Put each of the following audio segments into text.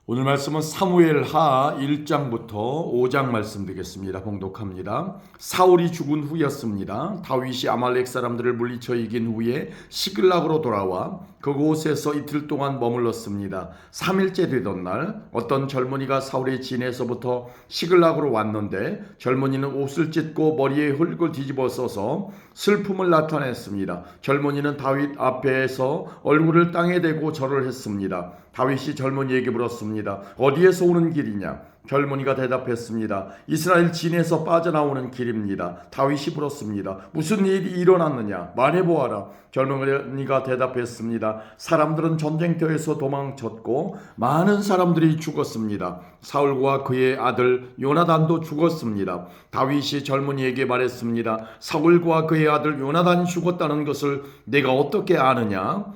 오늘 말씀은 사무엘하 1장부터 5장 말씀 되겠습니다. 봉독합니다. 사울이 죽은 후였습니다. 다윗이 아말렉 사람들을 물리쳐 이긴 후에 시글락으로 돌아와 그곳에서 이틀 동안 머물렀습니다. 3일째 되던 날 어떤 젊은이가 사울의 진에서부터 시글락으로 왔는데 젊은이는 옷을 찢고 머리에 흙을 뒤집어 써서 슬픔을 나타냈습니다. 젊은이는 다윗 앞에서 얼굴을 땅에 대고 절을 했습니다. 다윗이 젊은이에게 물었습니다. 어디에서 오는 길이냐? 젊은이가 대답했습니다. 이스라엘 진에서 빠져나오는 길입니다. 다윗이 물었습니다. 무슨 일이 일어났느냐? 말해보아라. 젊은이가 대답했습니다. 사람들은 전쟁터에서 도망쳤고 많은 사람들이 죽었습니다. 사울과 그의 아들 요나단도 죽었습니다. 다윗이 젊은이에게 말했습니다. 사울과 그의 아들 요나단이 죽었다는 것을 내가 어떻게 아느냐?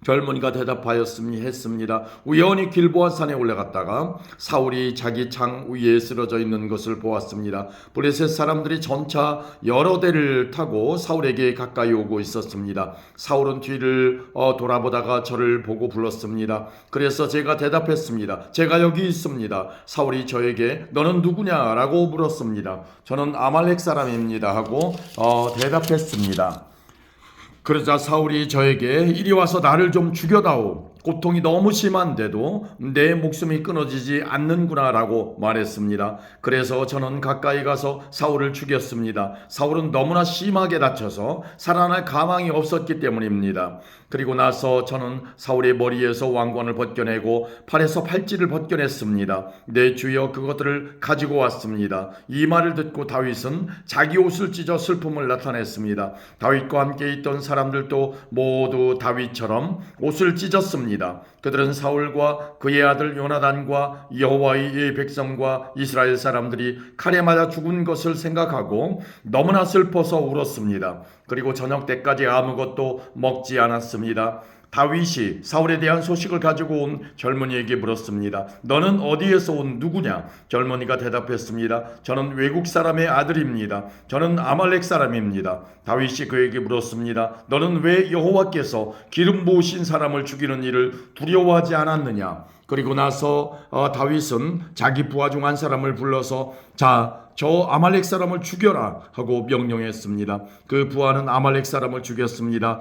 젊은이가 대답하였습니다. 우연히 길보아 산에 올라갔다가 사울이 자기 창 위에 쓰러져 있는 것을 보았습니다. 블레셋 사람들이 전차 여러 대를 타고 사울에게 가까이 오고 있었습니다. 사울은 뒤를 돌아보다가 저를 보고 불렀습니다. 그래서 제가 대답했습니다. 제가 여기 있습니다. 사울이 저에게 너는 누구냐라고 물었습니다. 저는 아말렉 사람입니다 하고 대답했습니다. 그러자 사울이 저에게 이리 와서 나를 좀 죽여다오. 고통이 너무 심한데도 내 목숨이 끊어지지 않는구나 라고 말했습니다. 그래서 저는 가까이 가서 사울을 죽였습니다. 사울은 너무나 심하게 다쳐서 살아날 가망이 없었기 때문입니다. 그리고 나서 저는 사울의 머리에서 왕관을 벗겨내고 팔에서 팔찌를 벗겨냈습니다. 내 주여 그것들을 가지고 왔습니다. 이 말을 듣고 다윗은 자기 옷을 찢어 슬픔을 나타냈습니다. 다윗과 함께 있던 사람들도 모두 다윗처럼 옷을 찢었습니다. 그들은 사울과 그의 아들 요나단과 여호와의 백성과 이스라엘 사람들이 칼에 맞아 죽은 것을 생각하고 너무나 슬퍼서 울었습니다. 그리고 저녁 때까지 아무것도 먹지 않았습니다. 다윗이 사울에 대한 소식을 가지고 온 젊은이에게 물었습니다. 너는 어디에서 온 누구냐? 젊은이가 대답했습니다. 저는 외국 사람의 아들입니다. 저는 아말렉 사람입니다. 다윗이 그에게 물었습니다. 너는 왜 여호와께서 기름 부으신 사람을 죽이는 일을 두려워하지 않았느냐? 그리고 나서 다윗은 자기 부하 중 한 사람을 불러서 저 아말렉 사람을 죽여라 하고 명령했습니다. 그 부하는 아말렉 사람을 죽였습니다.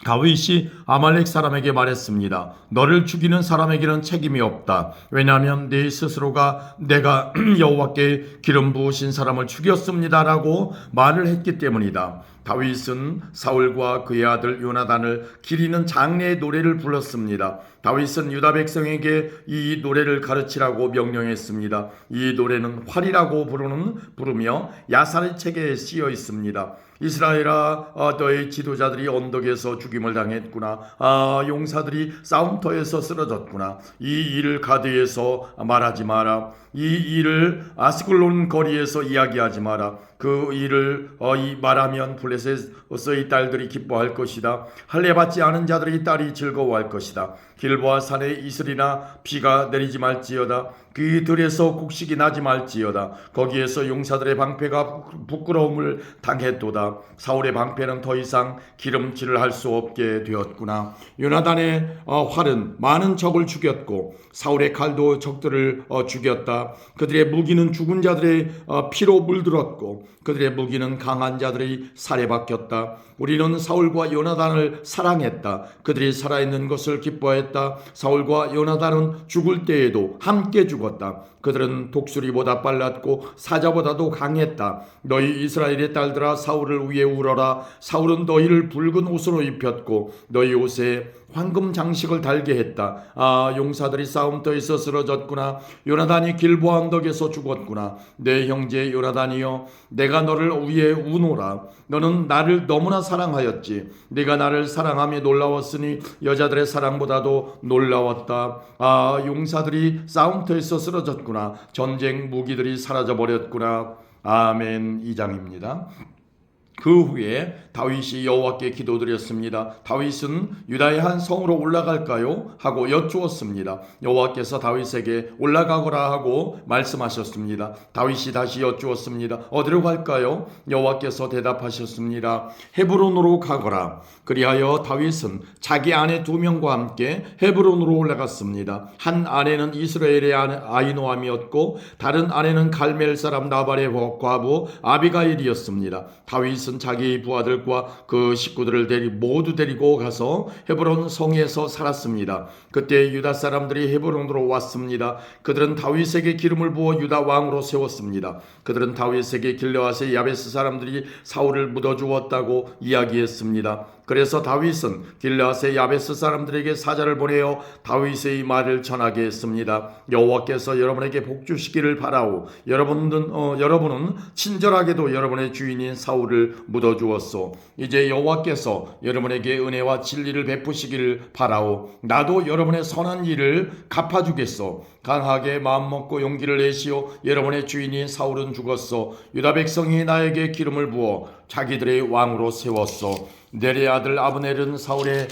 다윗이 아말렉 사람에게 말했습니다. 너를 죽이는 사람에게는 책임이 없다. 왜냐하면 네 스스로가 내가 여호와께 기름 부으신 사람을 죽였습니다라고 말을 했기 때문이다. 다윗은 사울과 그의 아들 요나단을 기리는 장례의 노래를 불렀습니다. 다윗은 유다 백성에게 이 노래를 가르치라고 명령했습니다. 이 노래는 활이라고 부르며 야살의 책에 쓰여 있습니다. 이스라엘아, 너의 지도자들이 언덕에서 죽임을 당했구나. 용사들이 싸움터에서 쓰러졌구나. 이 일을 가드에서 말하지 마라. 이 일을 아스글론 거리에서 이야기하지 마라. 그 일을 말하면 블레셋의 딸들이 기뻐할 것이다. 할례 받지 않은 자들의 딸이 즐거워할 것이다. 길보아 산에 이슬이나 비가 내리지 말지어다. 그 들에서 곡식이 나지 말지어다. 거기에서 용사들의 방패가 부끄러움을 당했도다. 사울의 방패는 더 이상 기름칠을 할 수 없게 되었구나. 요나단의 활은 많은 적을 죽였고 사울의 칼도 적들을 죽였다. 그들의 무기는 죽은 자들의 피로 물들었고 그들의 무기는 강한 자들의 살에 박혔다. 우리는 사울과 요나단을 사랑했다. 그들이 살아있는 것을 기뻐했다. 사울과 요나단은 죽을 때에도 함께 죽었다. 그들은 독수리보다 빨랐고 사자보다도 강했다. 너희 이스라엘의 딸들아 사울을 위해 울어라. 사울은 너희를 붉은 옷으로 입혔고 너희 옷에 황금 장식을 달게 했다. 용사들이 싸움터에서 쓰러졌구나. 요나단이 길보아 언덕에서 죽었구나. 내 형제 요나단이여, 내가 너를 위해 우노라. 너는 나를 너무나 사랑하였지. 네가 나를 사랑하며 놀라웠으니 여자들의 사랑보다도 놀라웠다. 용사들이 싸움터에서 쓰러졌구나. 전쟁 무기들이 사라져버렸구나. 아멘. 2장입니다. 그 후에 다윗이 여호와께 기도드렸습니다. 다윗은 유다의 한 성으로 올라갈까요? 하고 여쭈었습니다. 여호와께서 다윗에게 올라가거라 하고 말씀하셨습니다. 다윗이 다시 여쭈었습니다. 어디로 갈까요? 여호와께서 대답하셨습니다. 헤브론으로 가거라. 그리하여 다윗은 자기 아내 2명과 함께 헤브론으로 올라갔습니다. 한 아내는 이스라엘의 아히노암이었고 다른 아내는 갈멜 사람 나발의 과부 아비가일이었습니다. 다윗은 자기 부하들과 그 식구들을 모두 데리고 가서 헤브론 성에서 살았습니다. 그때 유다 사람들이 헤브론으로 왔습니다. 그들은 다윗에게 기름을 부어 유다 왕으로 세웠습니다. 그들은 다윗에게 길르앗의 야베스 사람들이 사울을 묻어주었다고 이야기했습니다. 그래서 다윗은 길르앗의 야베스 사람들에게 사자를 보내어 다윗의 말을 전하게 했습니다. 여호와께서 여러분에게 복주시기를 바라오. 여러분은 친절하게도 여러분의 주인인 사울을 묻어주었소. 이제 여호와께서 여러분에게 은혜와 진리를 베푸시기를 바라오. 나도 여러분의 선한 일을 갚아주겠소. 강하게 마음먹고 용기를 내시오. 여러분의 주인인 사울은 죽었소. 유다 백성이 나에게 기름을 부어 자기들의 왕으로 세웠소. 넬의 아들 아브넬은 사울의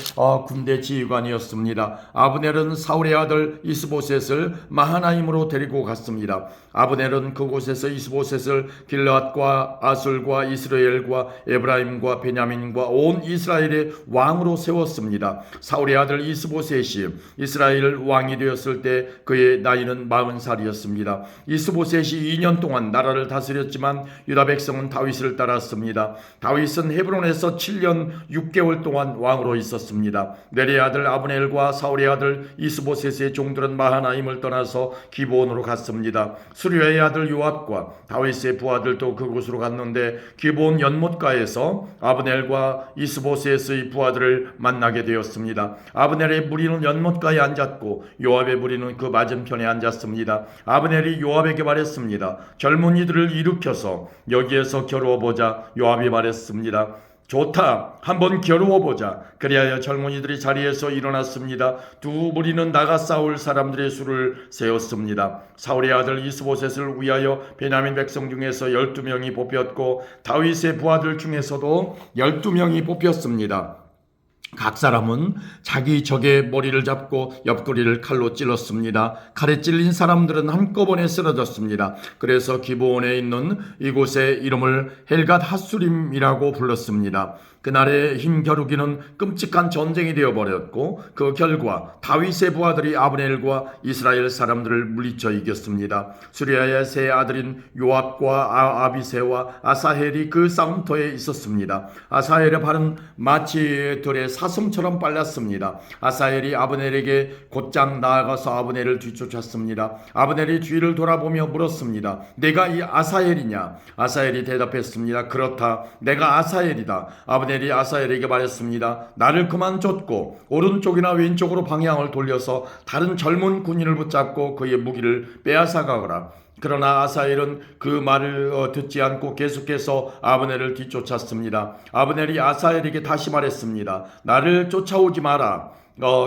군대 지휘관이었습니다. 아브넬은 사울의 아들 이스보셋을 마하나임으로 데리고 갔습니다. 아브넬은 그곳에서 이스보셋을 길르앗과 아술과 이스라엘과 에브라임과 베냐민과 온 이스라엘의 왕으로 세웠습니다. 사울의 아들 이스보셋이 이스라엘 왕이 되었을 때 그의 나이는 40살이었습니다. 이스보셋이 2년 동안 나라를 다스렸지만 유다 백성은 다윗을 따랐습니다. 다윗은 헤브론에서 7년 6개월 동안 왕으로 있었습니다. 넬의 아들 아브넬과 사울의 아들 이스보셋의 종들은 마하나임을 떠나서 기브온으로 갔습니다. 수리아의 아들 요압과 다윗의 부하들도 그곳으로 갔는데 기브온 연못가에서 아브넬과 이스보셋의 부하들을 만나게 되었습니다. 아브넬의 무리는 연못가에 앉았고 요압의 무리는 그 맞은편에 앉았습니다. 아브넬이 요압에게 말했습니다. 젊은이들을 일으켜서 여기에서 겨루어보자. 요압이 말했습니다. 좋다. 한번 겨루어보자. 그리하여 젊은이들이 자리에서 일어났습니다. 두 무리는 나가 싸울 사람들의 수를 세웠습니다. 사울의 아들 이스보셋을 위하여 베냐민 백성 중에서 12명이 뽑혔고 다윗의 부하들 중에서도 12명이 뽑혔습니다. 각 사람은 자기 적의 머리를 잡고 옆구리를 칼로 찔렀습니다. 칼에 찔린 사람들은 한꺼번에 쓰러졌습니다. 그래서 기브온에 있는 이곳의 이름을 헬갓 핫수림이라고 불렀습니다. 그날의 힘겨루기는 끔찍한 전쟁이 되어버렸고 그 결과 다윗의 부하들이 아브넬과 이스라엘 사람들을 물리쳐 이겼습니다. 수리아의 세 아들인 요압과 아비새와 아사헬이 그 싸움터에 있었습니다. 아사헬의 발은 마치 들의 사슴처럼 빨랐습니다. 아사헬이 아브넬에게 곧장 나아가서 아브넬을 뒤쫓았습니다. 아브넬이 뒤를 돌아보며 물었습니다. 내가 이 아사헬이냐? 아사헬이 대답했습니다. 그렇다. 내가 아사헬이다. 아브넬이 아사헬에게 말했습니다. 나를 그만 쫓고 오른쪽이나 왼쪽으로 방향을 돌려서 다른 젊은 군인을 붙잡고 그의 무기를 빼앗아가거라. 그러나 아사헬은 그 말을 듣지 않고 계속해서 아브넬을 뒤쫓았습니다. 아브넬이 아사헬에게 다시 말했습니다. 나를 쫓아오지 마라.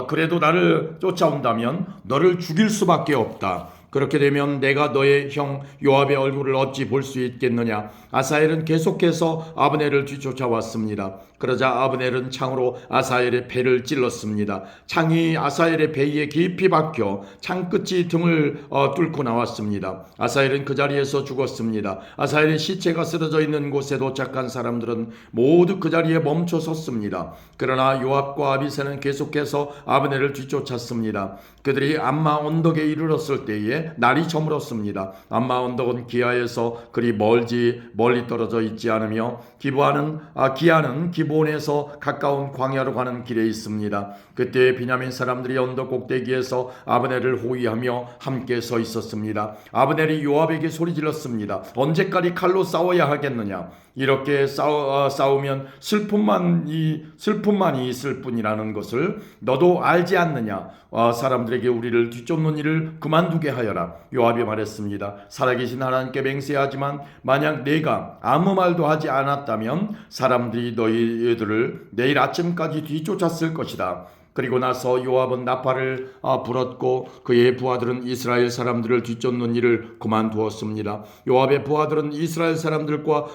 그래도 나를 쫓아온다면 너를 죽일 수밖에 없다. 그렇게 되면 내가 너의 형 요압의 얼굴을 어찌 볼 수 있겠느냐. 아사헬은 계속해서 아브넬을 뒤쫓아왔습니다. 그러자 아브넬은 창으로 아사헬의 배를 찔렀습니다. 창이 아사헬의 배에 깊이 박혀 창끝이 등을 뚫고 나왔습니다. 아사헬은 그 자리에서 죽었습니다. 아사헬의 시체가 쓰러져 있는 곳에 도착한 사람들은 모두 그 자리에 멈춰 섰습니다. 그러나 요압과 아비새는 계속해서 아브넬을 뒤쫓았습니다. 그들이 암마 언덕에 이르렀을 때에 날이 저물었습니다. 암마 언덕은 기아에서 그리 멀리 떨어져 있지 않으며 기아는 기브온에서 가까운 광야로 가는 길에 있습니다. 그때 베냐민 사람들이 언덕 꼭대기에서 아브넬을 호위하며 함께 서 있었습니다. 아브넬이 요압에게 소리질렀습니다. 언제까지 칼로 싸워야 하겠느냐? 이렇게 싸우면 슬픔만이 있을 뿐이라는 것을 너도 알지 않느냐? 사람들에게 우리를 뒤쫓는 일을 그만두게 하여라. 요압이 말했습니다. 살아계신 하나님께 맹세하지만 만약 내가 아무 말도 하지 않았다면 사람들이 너희들을 내일 아침까지 뒤쫓았을 것이다. 그리고 나서 요압은 나팔을 불었고 그의 부하들은 이스라엘 사람들을 뒤쫓는 일을 그만두었습니다. 요압의 부하들은 이스라엘 사람들과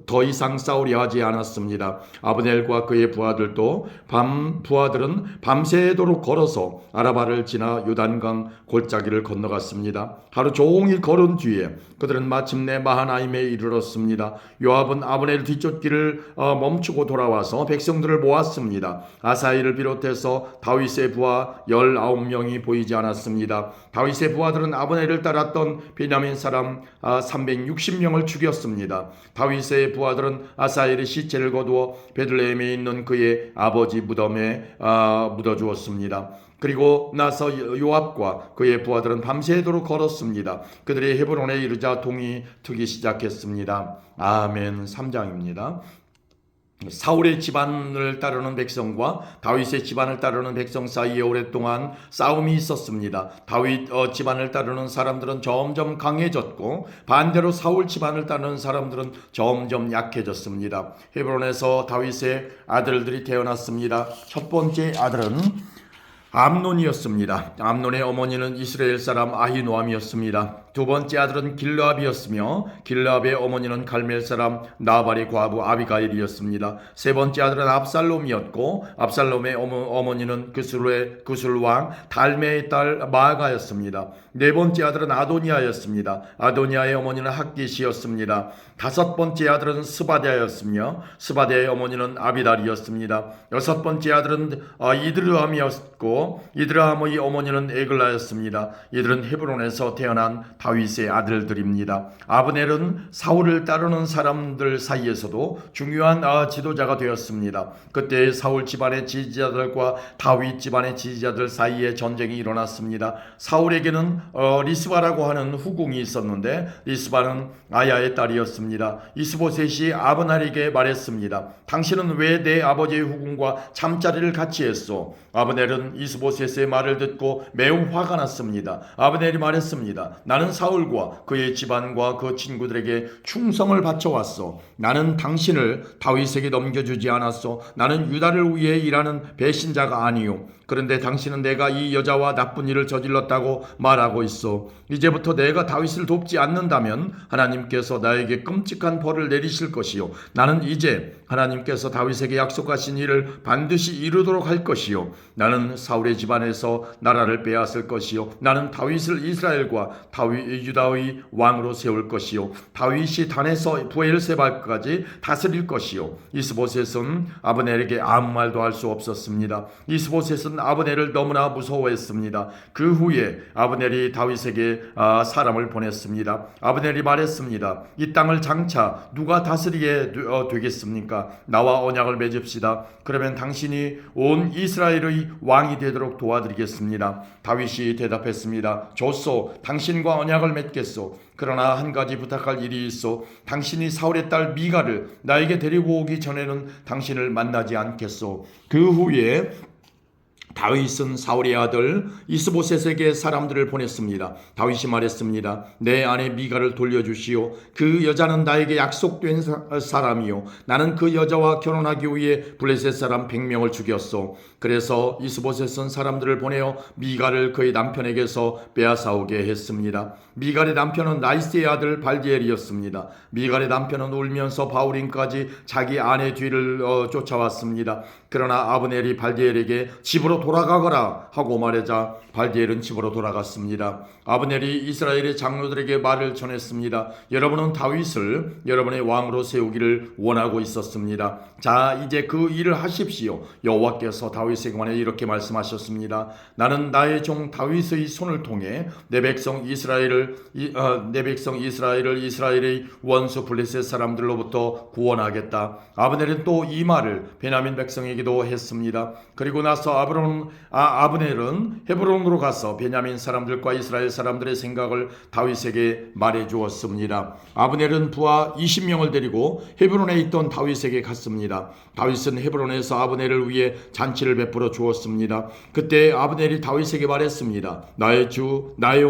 더 이상 싸우려 하지 않았습니다. 아브넬과 그의 부하들은 밤새도록 걸어서 아라바를 지나 요단강 골짜기를 건너갔습니다. 하루 종일 걸은 뒤에 그들은 마침내 마하나임에 이르렀습니다. 요압은 아브넬 뒤쫓기를 멈추고 돌아와서 백성들을 모았습니다. 아사히를 비롯해서 다윗의 부하 19명이 보이지 않았습니다. 다윗의 부하들은 아브넬을 따랐던 베냐민 사람 360명을 죽였습니다. 다윗의 부하들은 아사헬의 시체를 거두어 베들레헴에 있는 그의 아버지 무덤에 묻어주었습니다. 그리고 나서 요압과 그의 부하들은 밤새도록 걸었습니다. 그들이 헤브론에 이르자 동이 트기 시작했습니다. 아멘. 3장입니다. 사울의 집안을 따르는 백성과 다윗의 집안을 따르는 백성 사이에 오랫동안 싸움이 있었습니다. 다윗 집안을 따르는 사람들은 점점 강해졌고 반대로 사울 집안을 따르는 사람들은 점점 약해졌습니다. 헤브론에서 다윗의 아들들이 태어났습니다. 첫 번째 아들은 암논이었습니다. 암논의 어머니는 이스라엘 사람 아히노암이었습니다. 두 번째 아들은 길르압이었으며 길르압의 어머니는 갈멜 사람 나발의 과부 아비가일이었습니다. 세 번째 아들은 압살롬이었고 압살롬의 어머니는 그술 왕 달메의 딸 마아가였습니다. 네 번째 아들은 아도니아였습니다. 아도니아의 어머니는 학깃이었습니다. 다섯 번째 아들은 스바랴였으며 스바랴의 어머니는 아비달이었습니다. 여섯 번째 아들은 이드르함이었고 이드르함의 어머니는 에글라였습니다. 이들은 헤브론에서 태어난 다윗의 아들들입니다. 아브넬은 사울을 따르는 사람들 사이에서도 중요한 지도자가 되었습니다. 그때 사울 집안의 지지자들과 다윗 집안의 지지자들 사이에 전쟁이 일어났습니다. 사울에게는 리스바라고 하는 후궁이 있었는데 리스바는 아야의 딸이었습니다. 이스보셋이 아브넬에게 말했습니다. 당신은 왜 내 아버지의 후궁과 잠자리를 같이 했소? 아브넬은 이스보셋의 말을 듣고 매우 화가 났습니다. 아브넬이 말했습니다. 나는 사울과 그의 집안과 그 친구들에게 충성을 바쳐왔소. 나는 당신을 다윗에게 넘겨주지 않았소. 나는 유다를 위해 일하는 배신자가 아니요. 그런데 당신은 내가 이 여자와 나쁜 일을 저질렀다고 말하고 있어. 이제부터 내가 다윗을 돕지 않는다면 하나님께서 나에게 끔찍한 벌을 내리실 것이요. 나는 이제 하나님께서 다윗에게 약속하신 일을 반드시 이루도록 할 것이요. 나는 사울의 집안에서 나라를 빼앗을 것이요. 나는 다윗을 이스라엘과 유다의 왕으로 세울 것이요. 다윗이 단에서 부엘세바까지 다스릴 것이요. 이스보셋은 아브넬에게 아무 말도 할 수 없었습니다. 이스보셋은 아브넬을 너무나 무서워했습니다. 그 후에 아브넬이 다윗에게 사람을 보냈습니다. 아브넬이 말했습니다. 이 땅을 장차 누가 다스리게 되겠습니까? 나와 언약을 맺읍시다. 그러면 당신이 온 이스라엘의 왕이 되도록 도와드리겠습니다. 다윗이 대답했습니다. 좋소. 당신과 언약을 맺겠소. 그러나 한 가지 부탁할 일이 있어. 당신이 사울의 딸 미가를 나에게 데리고 오기 전에는 당신을 만나지 않겠소. 그 후에 다윗은 사울의 아들 이스보셋에게 사람들을 보냈습니다. 다윗이 말했습니다. 내 아내 미가를 돌려주시오. 그 여자는 나에게 약속된 사람이요. 나는 그 여자와 결혼하기 위해 블레셋 사람 100명을 죽였소. 그래서 이스보셋은 사람들을 보내어 미가를 그의 남편에게서 빼앗아오게 했습니다. 미갈의 남편은 나이스의 아들 발디엘이었습니다. 미갈의 남편은 울면서 바울임까지 자기 아내 뒤를 쫓아왔습니다. 그러나 아브넬이 발디엘에게 집으로 돌아가거라 하고 말하자 발디엘은 집으로 돌아갔습니다. 아브넬이 이스라엘의 장로들에게 말을 전했습니다. 여러분은 다윗을 여러분의 왕으로 세우기를 원하고 있었습니다. 자, 이제 그 일을 하십시오. 여호와께서 다윗에게 관해 이렇게 말씀하셨습니다. 나는 나의 종 다윗의 손을 통해 내 백성 이스라엘을 이스라엘의 원수 블레셋 사람들로부터 구원하겠다. 아브넬은 또 이 말을 베냐민 백성에게도 했습니다. 그리고 나서 아브넬은 헤브론으로 가서 베냐민 사람들과 이스라엘 사람들의 생각을 다윗에게 말해 주었습니다. 아브넬은 부하 20명을 데리고 헤브론에 있던 다윗에게 갔습니다. 다윗은 헤브론에서 아브넬을 위해 잔치를 베풀어 주었습니다. 그때 아브넬이 다윗에게 말했습니다. 나의 주, 나의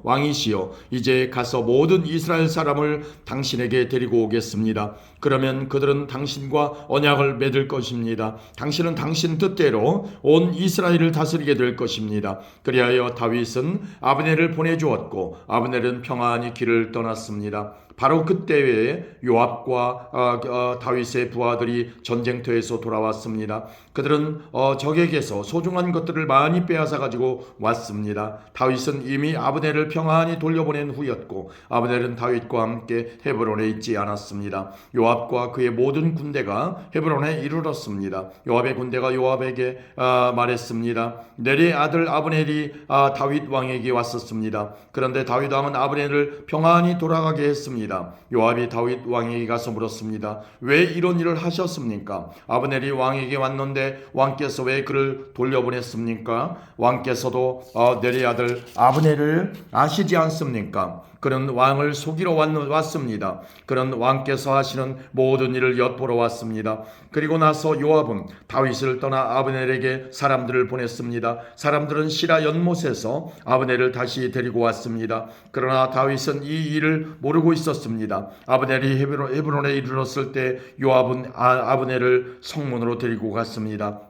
왕이시여, 이제 가서 모든 이스라엘 사람을 당신에게 데리고 오겠습니다. 그러면 그들은 당신과 언약을 맺을 것입니다. 당신은 당신 뜻대로 온 이스라엘을 다스리게 될 것입니다. 그리하여 다윗은 아브넬을 보내주었고 아브넬은 평안히 길을 떠났습니다. 바로 그때에 요압과 다윗의 부하들이 전쟁터에서 돌아왔습니다. 그들은 적에게서 소중한 것들을 많이 빼앗아 가지고 왔습니다. 다윗은 이미 아브넬을 평안히 돌려보낸 후였고 아브넬은 다윗과 함께 헤브론에 있지 않았습니다. 요압과 그의 모든 군대가 헤브론에 이르렀습니다. 요압의 군대가 요압에게 말했습니다. 내리의 아들 아브넬이 다윗 왕에게 왔었습니다. 그런데 다윗 왕은 아브넬을 평안히 돌아가게 했습니다. 요압이 다윗 왕에게 가서 물었습니다. 왜 이런 일을 하셨습니까? 아브넬이 왕에게 왔는데 왕께서 왜 그를 돌려보냈습니까? 왕께서도 내리의 아들 아브넬을 아시지 않습니까? 그는 왕을 속이러 왔습니다. 그는 왕께서 하시는 모든 일을 엿보러 왔습니다. 그리고 나서 요압은 다윗을 떠나 아브넬에게 사람들을 보냈습니다. 사람들은 시라 연못에서 아브넬을 다시 데리고 왔습니다. 그러나 다윗은 이 일을 모르고 있었습니다. 아브넬이 헤브론에 이르렀을 때 요압은 아브넬을 성문으로 데리고 갔습니다.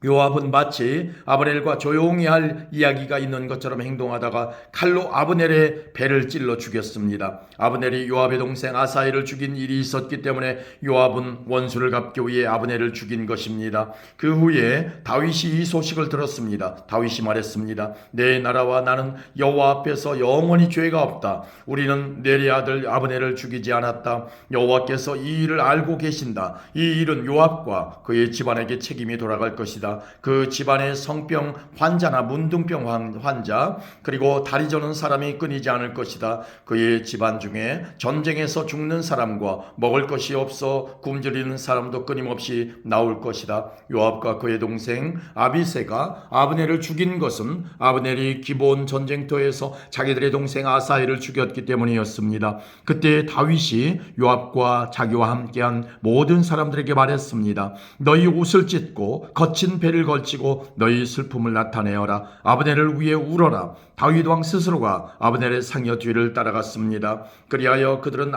요압은 마치 아브넬과 조용히 할 이야기가 있는 것처럼 행동하다가 칼로 아브넬의 배를 찔러 죽였습니다. 아브넬이 요압의 동생 아사엘을 죽인 일이 있었기 때문에 요압은 원수를 갚기 위해 아브넬을 죽인 것입니다. 그 후에 다윗이 이 소식을 들었습니다. 다윗이 말했습니다. 내 나라와 나는 여호와 앞에서 영원히 죄가 없다. 우리는 내리의 아들 아브넬을 죽이지 않았다. 여호와께서 이 일을 알고 계신다. 이 일은 요압과 그의 집안에게 책임이 돌아갈 것이다. 그 집안의 성병 환자나 문둥병 환자 그리고 다리 저는 사람이 끊이지 않을 것이다. 그의 집안 중에 전쟁에서 죽는 사람과 먹을 것이 없어 굶주리는 사람도 끊임없이 나올 것이다. 요압과 그의 동생 아비새가 아브넬을 죽인 것은 아브넬이 기브온 전쟁터에서 자기들의 동생 아사엘을 죽였기 때문이었습니다. 그때 다윗이 요압과 자기와 함께한 모든 사람들에게 말했습니다. 너희 옷을 찢고 거친 배를 걸치고 너희 슬픔을 나타내어라. 아브넬을 위해 울어라. 다윗 왕 스스로가 아브넬의 상여 뒤를 따라갔습니다. 그리하여 그들은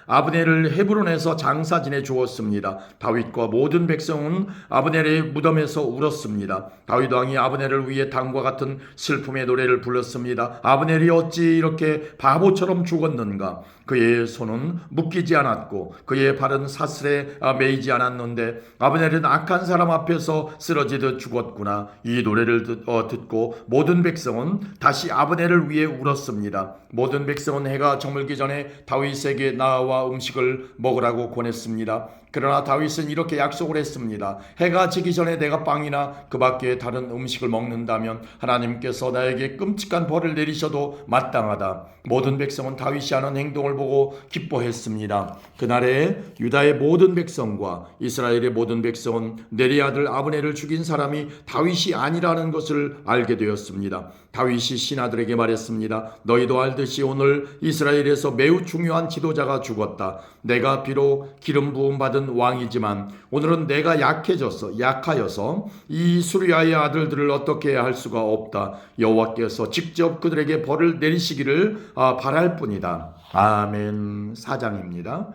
아브넬을 헤브론에서 장사 지내 주었습니다. 다윗과 모든 백성은 아브넬의 무덤에서 울었습니다. 다윗 왕이 아브넬을 위해 다음과 같은 슬픔의 노래를 불렀습니다. 아브넬이 어찌 이렇게 바보처럼 죽었는가? 그의 손은 묶이지 않았고 그의 발은 사슬에 매이지 않았는데 아브넬은 악한 사람 앞에서 쓰러지듯 죽었구나. 이 노래를 듣고 모든 백성은 다시 아브넬을 위해 울었습니다. 모든 백성은 해가 저물기 전에 다윗에게 나와 음식을 먹으라고 권했습니다. 그러나 다윗은 이렇게 약속을 했습니다. 해가 지기 전에 내가 빵이나 그 밖에 다른 음식을 먹는다면 하나님께서 나에게 끔찍한 벌을 내리셔도 마땅하다. 모든 백성은 다윗이 하는 행동을 보고 기뻐했습니다. 그날에 유다의 모든 백성과 이스라엘의 모든 백성은 내리의 아들 아브넬을 죽인 사람이 다윗이 아니라는 것을 알게 되었습니다. 다윗이 신하들에게 말했습니다. 너희도 알듯이 오늘 이스라엘에서 매우 중요한 지도자가 죽었다. 내가 비록 기름 부음 받은 왕이지만 오늘은 내가 약하여서 이 수리아의 아들들을 어떻게 할 수가 없다. 여호와께서 직접 그들에게 벌을 내리시기를 바랄 뿐이다. 아멘. 4장입니다.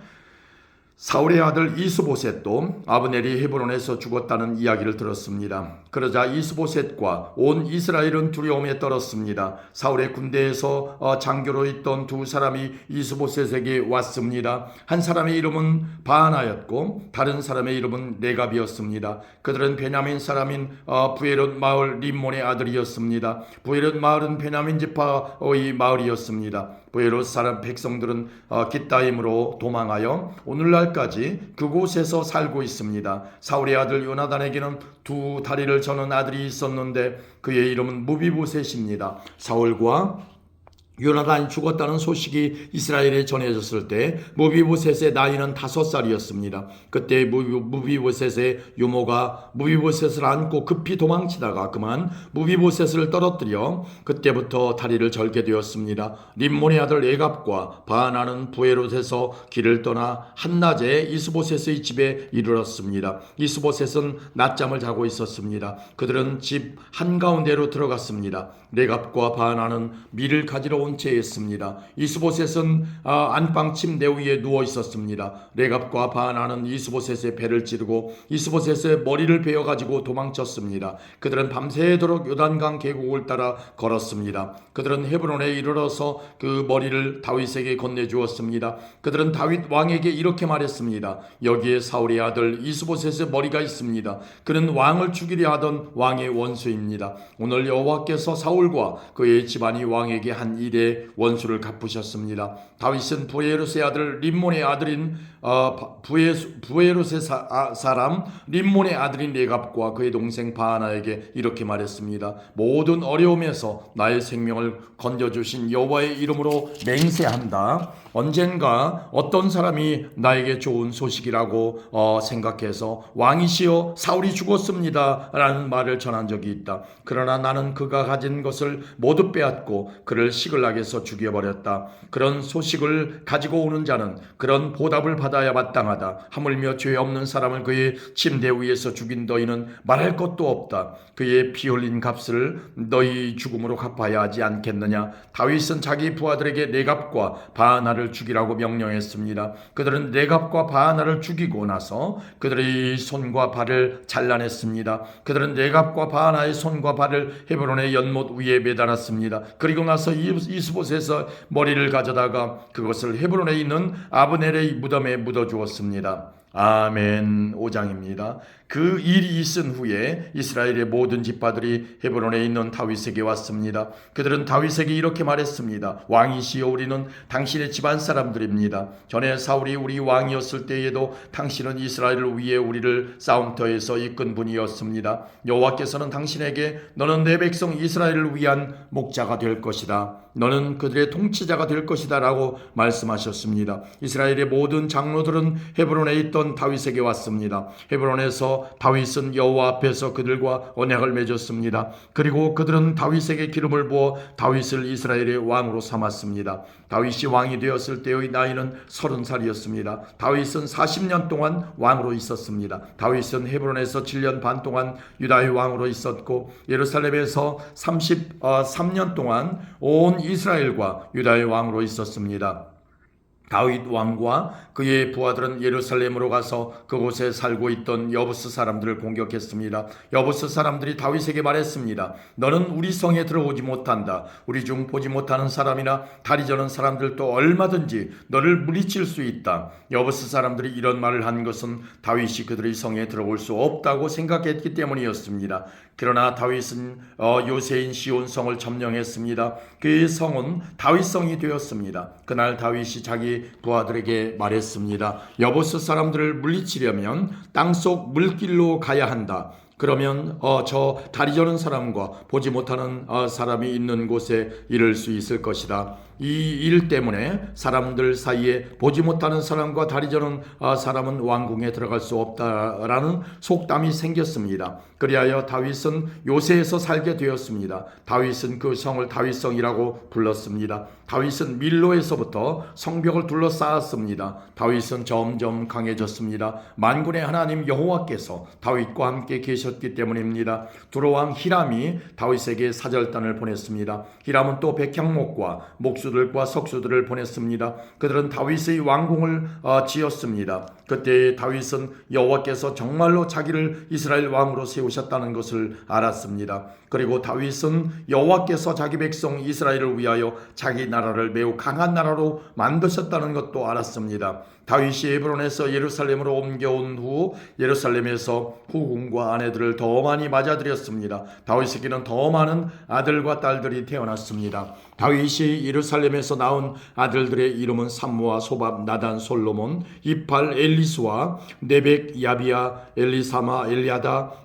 사울의 아들 이스보셋도 아브넬이 헤브론에서 죽었다는 이야기를 들었습니다. 그러자 이스보셋과 온 이스라엘은 두려움에 떨었습니다. 사울의 군대에서 장교로 있던 두 사람이 이스보셋에게 왔습니다. 한 사람의 이름은 바하나였고 다른 사람의 이름은 레갑이었습니다. 그들은 베냐민 사람인 부에롯 마을 림몬의 아들이었습니다. 부에롯 마을은 베냐민 지파의 마을이었습니다. 부에롯 사람 백성들은 깃다임으로 도망하여 오늘날까지 그곳에서 살고 있습니다. 사울의 아들 요나단에게는 두 다리를 저는 아들이 있었는데 그의 이름은 무비보셋입니다. 사울과 요나단이 죽었다는 소식이 이스라엘에 전해졌을 때 무비보셋의 나이는 5살이었습니다. 그때 무비보셋의 유모가 무비보셋을 안고 급히 도망치다가 그만 무비보셋을 떨어뜨려 그때부터 다리를 절게 되었습니다. 림몬의 아들 레갑과 바하나는 부에롯에서 길을 떠나 한낮에 이스보셋의 집에 이르렀습니다. 이스보셋은 낮잠을 자고 있었습니다. 그들은 집 한가운데로 들어갔습니다. 레갑과 바하나는 밀을 가지러 가져온 채였습니다. 이스보셋은 안방 침대 위에 누워 있었습니다. 레갑과 바나는 이스보셋의 배를 찌르고 이스보셋의 머리를 베어 가지고 도망쳤습니다. 그들은 밤새도록 요단강 계곡을 따라 걸었습니다. 그들은 헤브론에 이르러서 그 머리를 다윗에게 건네주었습니다. 그들은 다윗 왕에게 이렇게 말했습니다. 여기에 사울의 아들 이스보셋의 머리가 있습니다. 그는 왕을 죽이려 하던 왕의 원수입니다. 오늘 여호와께서 사울과 그의 집안이 왕에게 한 일의 원수를 갚으셨습니다. 다윗은 부에롯의 아들 림몬의 아들인 부에롯의 사람 림몬의 아들인 레갑과 그의 동생 바하나에게 이렇게 말했습니다. 모든 어려움에서 나의 생명을 건져주신 여호와의 이름으로 맹세한다. 언젠가 어떤 사람이 나에게 좋은 소식이라고 생각해서 왕이시여 사울이 죽었습니다 라는 말을 전한 적이 있다. 그러나 나는 그가 가진 것을 모두 빼앗고 그를 시글락에서 죽여버렸다. 그런 소식을 가지고 오는 자는 그런 보답을 받아야 마땅하다. 하물며 죄 없는 사람을 그의 침대 위에서 죽인 너희는 말할 것도 없다. 그의 피 흘린 값을 너희 죽음으로 갚아야 하지 않겠느냐. 다윗은 자기 부하들에게 레갑과 바하나를 죽이라고 명령했습니다. 그들은 레갑과 바하나를 죽이고 나서 그들의 손과 발을 잘라냈습니다. 그들은 레갑과 바하나의 손과 발을 헤브론의 연못 위에 매달았습니다. 그리고 나서 이스보셋의 머리를 가져다가 그것을 헤브론에 있는 아브넬의 무덤에 묻어주었습니다. 아멘. 5장입니다. 그 일이 있은 후에 이스라엘의 모든 지파들이 헤브론에 있는 다윗에게 왔습니다. 그들은 다윗에게 이렇게 말했습니다. 왕이시여 우리는 당신의 집안 사람들입니다. 전에 사울이 우리 왕이었을 때에도 당신은 이스라엘을 위해 우리를 싸움터에서 이끈 분이었습니다. 여호와께서는 당신에게 너는 내 백성 이스라엘을 위한 목자가 될 것이다. 너는 그들의 통치자가 될 것이다 라고 말씀하셨습니다. 이스라엘의 모든 장로들은 헤브론에 있던 다윗에게 왔습니다. 헤브론에서 다윗은 여호와 앞에서 그들과 언약을 맺었습니다. 그리고 그들은 다윗에게 기름을 부어 다윗을 이스라엘의 왕으로 삼았습니다. 다윗이 왕이 되었을 때의 나이는 30살이었습니다. 다윗은 40년 동안 왕으로 있었습니다. 다윗은 헤브론에서 7년 반 동안 유다의 왕으로 있었고 예루살렘에서 33년 동안 온 이스라엘과 유다의 왕으로 있었습니다. 다윗 왕과 그의 부하들은 예루살렘으로 가서 그곳에 살고 있던 여부스 사람들을 공격했습니다. 여부스 사람들이 다윗에게 말했습니다. 너는 우리 성에 들어오지 못한다. 우리 중 보지 못하는 사람이나 다리 저는 사람들도 얼마든지 너를 물리칠 수 있다. 여부스 사람들이 이런 말을 한 것은 다윗이 그들의 성에 들어올 수 없다고 생각했기 때문이었습니다. 그러나 다윗은 요새인 시온 성을 점령했습니다. 그의 성은 다윗 성이 되었습니다. 그날 다윗이 자기 부하들에게 말했습니다. 여부스 사람들을 물리치려면 땅속 물길로 가야 한다. 그러면 저 다리 저는 사람과 보지 못하는 사람이 있는 곳에 이를 수 있을 것이다. 이 일 때문에 사람들 사이에 보지 못하는 사람과 다리 저는 사람은 왕궁에 들어갈 수 없다라는 속담이 생겼습니다. 그리하여 다윗은 요새에서 살게 되었습니다. 다윗은 그 성을 다윗성이라고 불렀습니다. 다윗은 밀로에서부터 성벽을 둘러싸았습니다. 다윗은 점점 강해졌습니다. 만군의 하나님 여호와께서 다윗과 함께 계셨기 때문입니다. 두로왕 히람이 다윗에게 사절단을 보냈습니다. 히람은 또 백향목과 목수들과 석수들을 보냈습니다. 그들은 다윗의 왕궁을 지었습니다. 그때 다윗은 여호와께서 정말로 자기를 이스라엘 왕으로 세우셨다는 것을 알았습니다. 그리고 다윗은 여호와께서 자기 백성 이스라엘을 위하여 자기 나라를 매우 강한 나라로 만드셨다는 것도 알았습니다. 다윗이 헤브론에서 예루살렘으로 옮겨온 후 예루살렘에서 후궁과 아내들을 더 많이 맞아들였습니다. 다윗에게는 더 많은 아들과 딸들이 태어났습니다. 다윗이 예루살렘에서 낳은 아들들의 이름은 삼무아, 소밥, 나단, 솔로몬, 이팔, 엘리수아, 네벡, 야비야, 엘리사마, 엘리아다,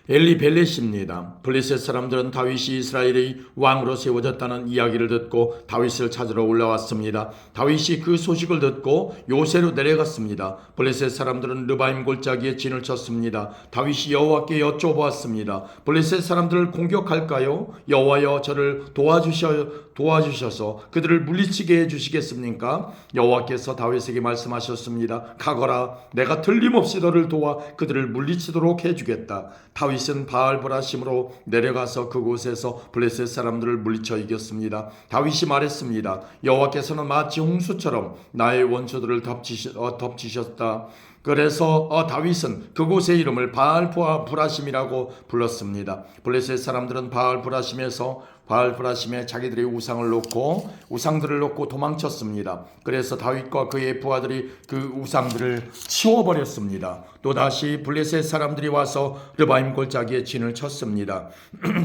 엘리벨렛입니다. 블레셋 사람들은 다윗이 이스라엘의 왕으로 세워졌다는 이야기를 듣고 다윗을 찾으러 올라왔습니다. 다윗이 그 소식을 듣고 요새로 내려갔습니다. 블레셋 사람들은 르바임 골짜기에 진을 쳤습니다. 다윗이 여호와께 여쭤보았습니다. 블레셋 사람들을 공격할까요? 여호와여 저를 도와주셔서 그들을 물리치게 해주시겠습니까? 여호와께서 다윗에게 말씀하셨습니다. 가거라, 내가 틀림없이 너를 도와 그들을 물리치도록 해주겠다. 다윗은 바알보라심으로 내려가서 그곳에서 블레셋 사람들을 물리쳐 이겼습니다. 다윗이 말했습니다. 여호와께서는 마치 홍수처럼 나의 원수들을 덮치셨다. 그래서 다윗은 그곳의 이름을 바알브라심이라고 불렀습니다. 블레셋 사람들은 바알브라심에 자기들의 우상들을 놓고 도망쳤습니다. 그래서 다윗과 그의 부하들이 그 우상들을 치워버렸습니다. 또다시 블레셋 사람들이 와서 르바임 골짜기에 진을 쳤습니다.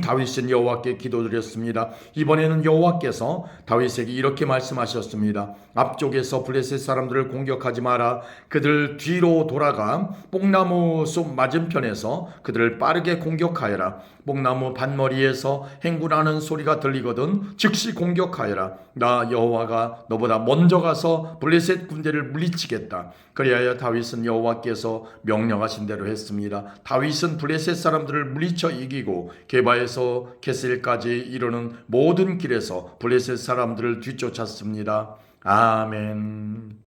다윗은 여호와께 기도드렸습니다. 이번에는 여호와께서 다윗에게 이렇게 말씀하셨습니다. 앞쪽에서 블레셋 사람들을 공격하지 마라. 그들 뒤로 돌아가 뽕나무 숲 맞은편에서 그들을 빠르게 공격하여라. 뽕나무 반머리에서 행군하는 소리가 들리거든 즉시 공격하여라. 나 여호와가 너보다 먼저 가서 블레셋 군대를 물리치겠다. 그리하여 다윗은 여호와께서 명령하신 대로 했습니다. 다윗은 블레셋 사람들을 물리쳐 이기고 게바에서 게셀까지 이르는 모든 길에서 블레셋 사람들을 뒤쫓았습니다. 아멘.